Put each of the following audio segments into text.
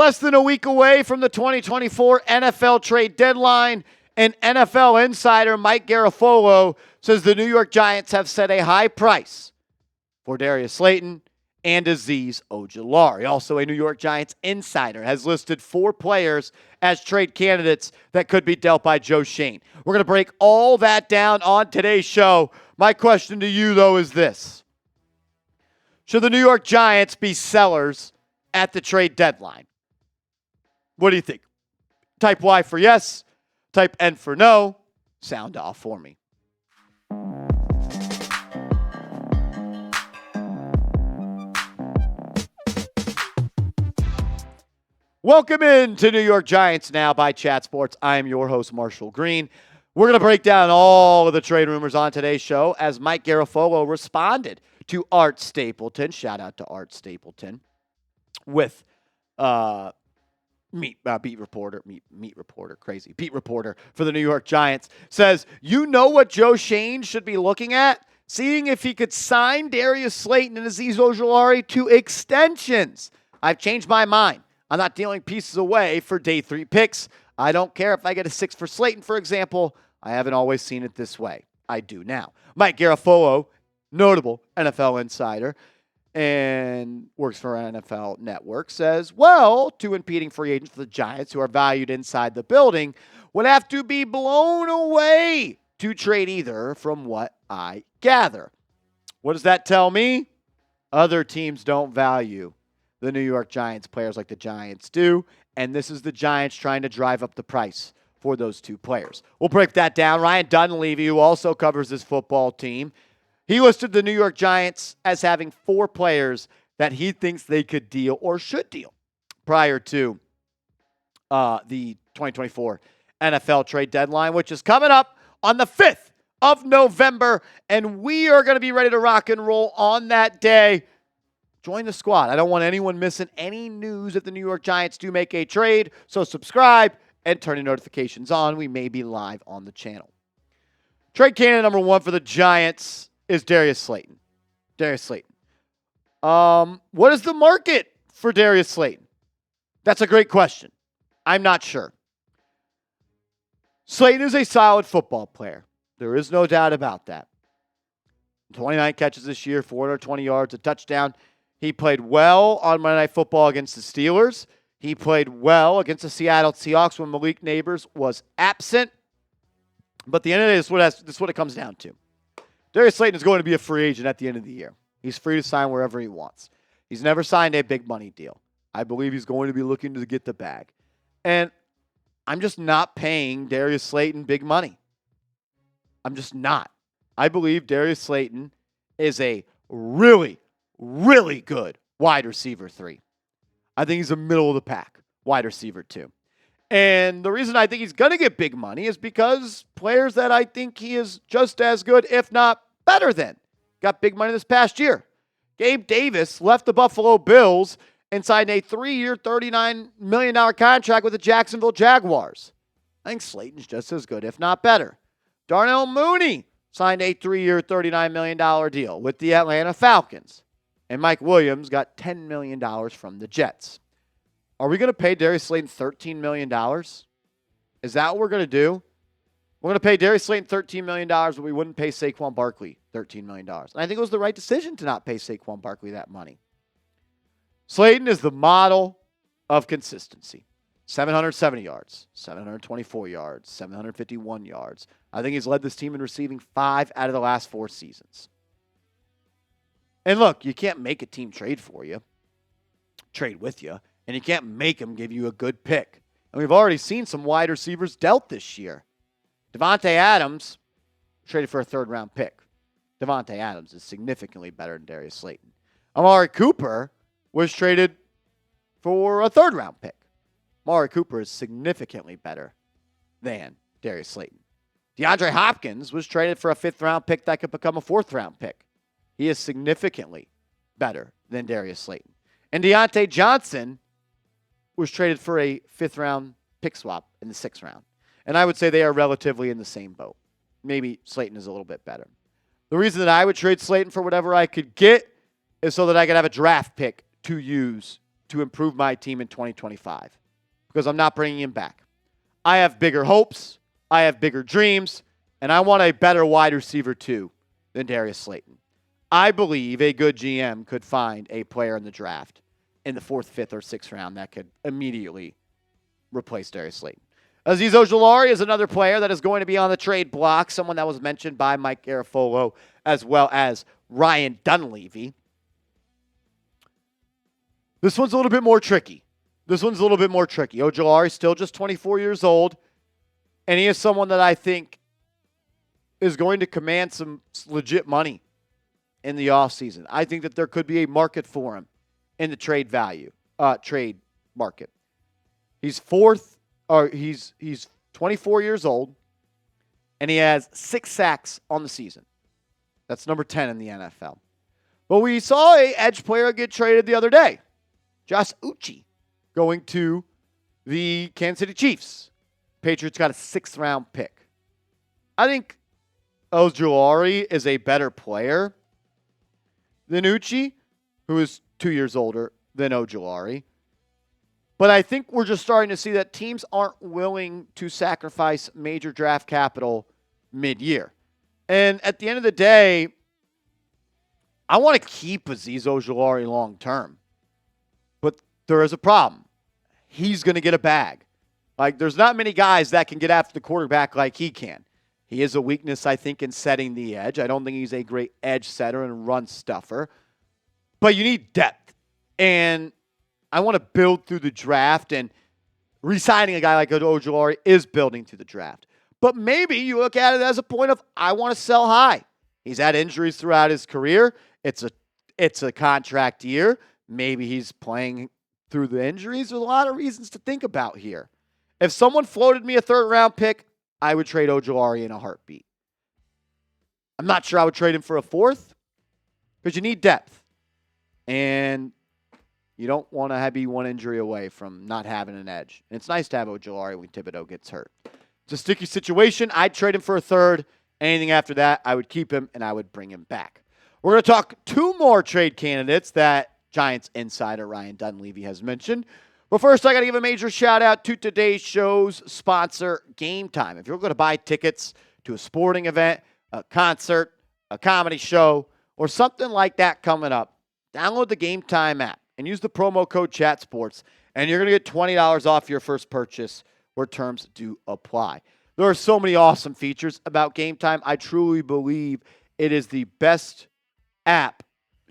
less than a week away from the 2024 NFL trade deadline, and NFL insider Mike Garafolo says the New York Giants have set a high price for Darius Slayton and Azeez Ojulari. Also, a New York Giants insider has listed 4 players as trade candidates that could be dealt by Joe Schoen. We're going to break all that down on today's show. My question to you, though, is this. Should the New York Giants be sellers at the trade deadline? What do you think? Type Y for yes. Type N for no. Sound off for me. Welcome in to New York Giants Now by Chat Sports. I am your host, Marshall Green. We're going to break down all of the trade rumors on today's show as Mike Garafolo responded to Art Stapleton. Shout out to Art Stapleton with beat reporter for the New York Giants. Says, you know what Joe Schoen should be looking at? Seeing if he could sign Darius Slayton and Azeez Ojulari to extensions. I've changed my mind. I'm not dealing pieces away for day 3 picks. I don't care if I get a 6 for Slayton, for example. I haven't always seen it this way. I do now. Mike Garafolo, notable NFL insider, and works for NFL Network, says, well, 2 impeding free agents for the Giants who are valued inside the building would have to be blown away to trade either, from what I gather. What does that tell me? Other teams don't value the New York Giants players like the Giants do, and this is the Giants trying to drive up the price for those 2 players. We'll break that down. Ryan Dunleavy, who also covers this football team, he listed the New York Giants as having 4 players that he thinks they could deal or should deal prior to the 2024 NFL trade deadline, which is coming up on the 5th of November, and we are going to be ready to rock and roll on that day. Join the squad. I don't want anyone missing any news if the New York Giants do make a trade, so subscribe and turn your notifications on. We may be live on the channel. Trade candidate number 1 for the Giants is Darius Slayton. Darius Slayton. What is the market for Darius Slayton? That's a great question. I'm not sure. Slayton is a solid football player. There is no doubt about that. 29 catches this year, 420 yards, a touchdown. He played well on Monday Night Football against the Steelers. He played well against the Seattle Seahawks when Malik Neighbors was absent. But at the end of the day, this is what it comes down to. Darius Slayton is going to be a free agent at the end of the year. He's free to sign wherever he wants. He's never signed a big money deal. I believe he's going to be looking to get the bag. And I'm just not paying Darius Slayton big money. I'm just not. I believe Darius Slayton is a really good wide receiver 3. I think he's a middle of the pack wide receiver 2. And the reason I think he's going to get big money is because players that I think he is just as good, if not better than, got big money this past year. Gabe Davis left the Buffalo Bills and signed a 3-year, $39 million contract with the Jacksonville Jaguars. I think Slayton's just as good, if not better. Darnell Mooney signed a 3-year, $39 million deal with the Atlanta Falcons. And Mike Williams got $10 million from the Jets. Are we going to pay Darius Slayton $13 million? Is that what we're going to do? We're going to pay Darius Slayton $13 million, but we wouldn't pay Saquon Barkley $13 million. And I think it was the right decision to not pay Saquon Barkley that money. Slayton is the model of consistency. 770 yards, 724 yards, 751 yards. I think he's led this team in receiving 5 out of the last 4 seasons. And look, you can't make a team trade for you, trade with you, and you can't make them give you a good pick. And we've already seen some wide receivers dealt this year. Devontae Adams traded for a 3rd-round pick. Devontae Adams is significantly better than Darius Slayton. Amari Cooper was traded for a 3rd-round pick. Amari Cooper is significantly better than Darius Slayton. DeAndre Hopkins was traded for a 5th-round pick that could become a 4th-round pick. He is significantly better than Darius Slayton. And Deontay Johnson was traded for a 5th-round pick swap in the 6th round. And I would say they are relatively in the same boat. Maybe Slayton is a little bit better. The reason that I would trade Slayton for whatever I could get is so that I could have a draft pick to use to improve my team in 2025 because I'm not bringing him back. I have bigger hopes. I have bigger dreams. And I want a better wide receiver, too, than Darius Slayton. I believe a good GM could find a player in the draft in the 4th, 5th, or 6th round that could immediately replace Darius Slayton. Azeez Ojulari is another player that is going to be on the trade block, someone that was mentioned by Mike Garafolo as well as Ryan Dunleavy. This one's a little bit more tricky. Ojulari is still just 24 years old, and he is someone that I think is going to command some legit money in the offseason. I think that there could be a market for him in the trade market. He's 24 years old, and he has 6 sacks on the season. That's number 10 in the NFL. But we saw an edge player get traded the other day. Josh Uche going to the Kansas City Chiefs. Patriots got a 6th-round pick. I think Ojulari is a better player than Uche, who is 2 years older than Ojulari. But I think we're just starting to see that teams aren't willing to sacrifice major draft capital mid-year. And at the end of the day, I want to keep Azeez Ojulari long-term. But there is a problem. He's going to get a bag. Like, there's not many guys that can get after the quarterback like he can. He is a weakness, I think, in setting the edge. I don't think he's a great edge setter and run stuffer. But you need depth. And I want to build through the draft, and re-signing a guy like Ojulari is building through the draft. But maybe you look at it as a point of, I want to sell high. He's had injuries throughout his career. It's a contract year. Maybe he's playing through the injuries. There's a lot of reasons to think about here. If someone floated me a 3rd-round pick, I would trade Ojulari in a heartbeat. I'm not sure I would trade him for a 4th because you need depth. And you don't want to be one injury away from not having an edge. And it's nice to have Ojulari when Thibodeau gets hurt. It's a sticky situation. I'd trade him for a 3rd. Anything after that, I would keep him and I would bring him back. We're going to talk 2 more trade candidates that Giants insider Ryan Dunleavy has mentioned. But first, I got to give a major shout out to today's show's sponsor, Game Time. If you're going to buy tickets to a sporting event, a concert, a comedy show, or something like that coming up, download the Game Time app and use the promo code ChatSports, and you're going to get $20 off your first purchase where terms do apply. There are so many awesome features about Game Time. I truly believe it is the best app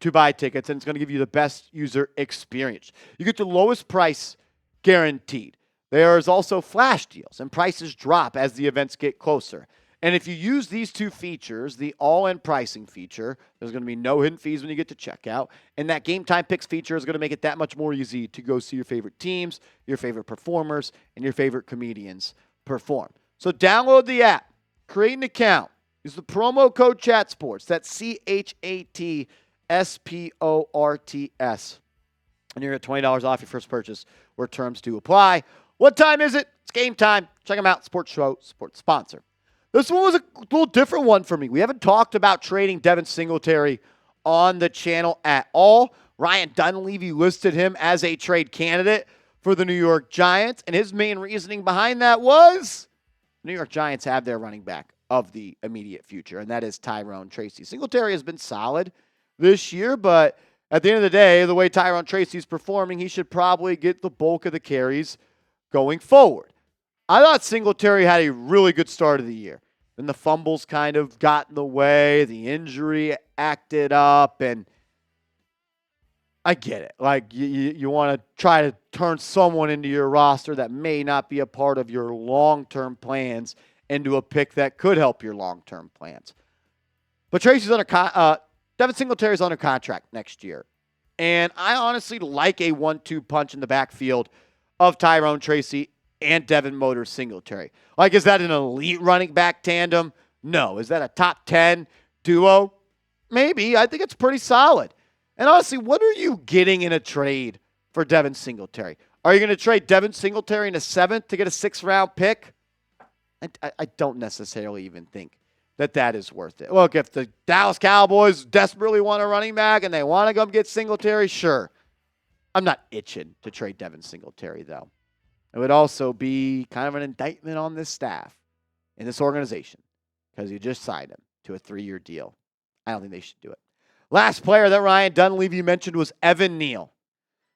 to buy tickets, and it's going to give you the best user experience. You get the lowest price guaranteed. There is also flash deals, and prices drop as the events get closer. And if you use these 2 features, the all-in pricing feature, there's going to be no hidden fees when you get to checkout, and that Game Time Picks feature is going to make it that much more easy to go see your favorite teams, your favorite performers, and your favorite comedians perform. So download the app, create an account, use the promo code ChatSports. That's ChatSports. And you're going to get $20 off your first purchase where terms do apply. What time is it? It's game time. Check them out. Sports show, sports sponsor. This one was a little different one for me. We haven't talked about trading Devin Singletary on the channel at all. Ryan Dunleavy listed him as a trade candidate for the New York Giants, and his main reasoning behind that was the New York Giants have their running back of the immediate future, and that is Tyrone Tracy. Singletary has been solid this year, but at the end of the day, the way Tyrone Tracy's performing, he should probably get the bulk of the carries going forward. I thought Singletary had a really good start of the year. Then the fumbles kind of got in the way, the injury acted up, and I get it. Like, you want to try to turn someone into your roster that may not be a part of your long-term plans into a pick that could help your long-term plans. But Devin Singletary's under contract next year. And I honestly like a 1-2 punch in the backfield of Tyrone Tracy and Devin Motor Singletary. Like, is that an elite running back tandem? No. Is that a top 10 duo? Maybe. I think it's pretty solid. And honestly, what are you getting in a trade for Devin Singletary? Are you going to trade Devin Singletary in a 7th to get a 6th-round pick? I don't necessarily even think that is worth it. Look, if the Dallas Cowboys desperately want a running back and they want to go get Singletary, sure. I'm not itching to trade Devin Singletary, though. It would also be kind of an indictment on this staff in this organization because you just signed him to a 3-year deal. I don't think they should do it. Last player that Ryan Dunleavy mentioned was Evan Neal.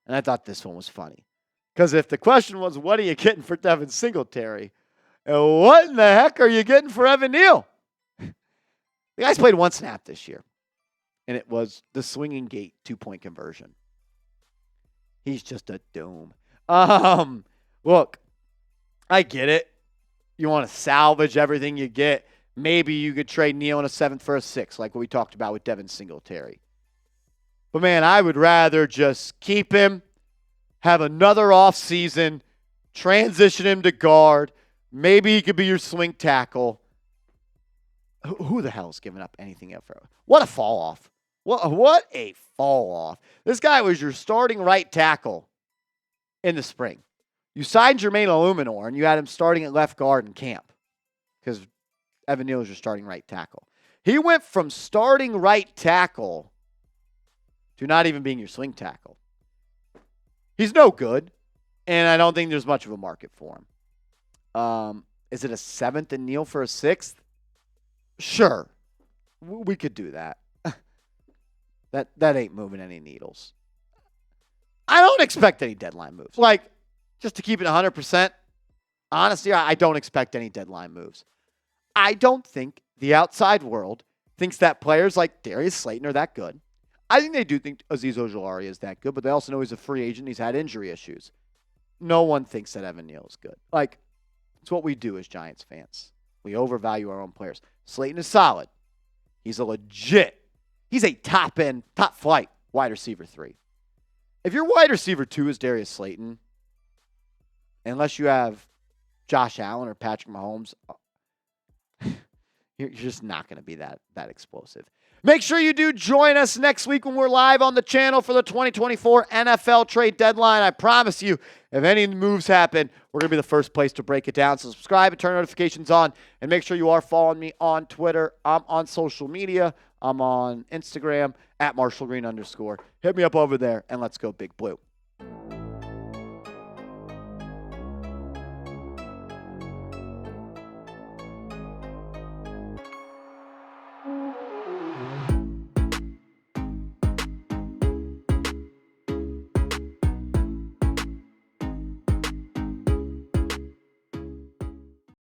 And I thought this one was funny. Because if the question was, what are you getting for Devin Singletary? What in the heck are you getting for Evan Neal? The guy's played 1 snap this year. And it was the swinging gate 2-point conversion. He's just a doom. Look, I get it. You want to salvage everything you get. Maybe you could trade Neal in a 7th for a 6th, like what we talked about with Devin Singletary. But, man, I would rather just keep him, have another offseason, transition him to guard. Maybe he could be your swing tackle. Who the hell is giving up anything ever? What a fall off. What a fall off. This guy was your starting right tackle in the spring. You signed Jermaine Illuminor, and you had him starting at left guard in camp because Evan Neal was your starting right tackle. He went from starting right tackle to not even being your swing tackle. He's no good, and I don't think there's much of a market for him. Is it a 7th and Neal for a 6th? Sure. We could do that. That ain't moving any needles. I don't expect any deadline moves. Like, just to keep it 100%, honestly, I don't expect any deadline moves. I don't think the outside world thinks that players like Darius Slayton are that good. I think they do think Azeez Ojulari is that good, but they also know he's a free agent. He's had injury issues. No one thinks that Evan Neal is good. Like, it's what we do as Giants fans. We overvalue our own players. Slayton is solid. He's a top-end, top-flight wide receiver 3. If your wide receiver 2 is Darius Slayton, unless you have Josh Allen or Patrick Mahomes, you're just not going to be that explosive. Make sure you do join us next week when we're live on the channel for the 2024 NFL trade deadline. I promise you, if any moves happen, we're going to be the first place to break it down. So subscribe and turn notifications on, and make sure you are following me on Twitter. I'm on social media. I'm on Instagram, @MarshallGreen_. Hit me up over there, and let's go Big Blue.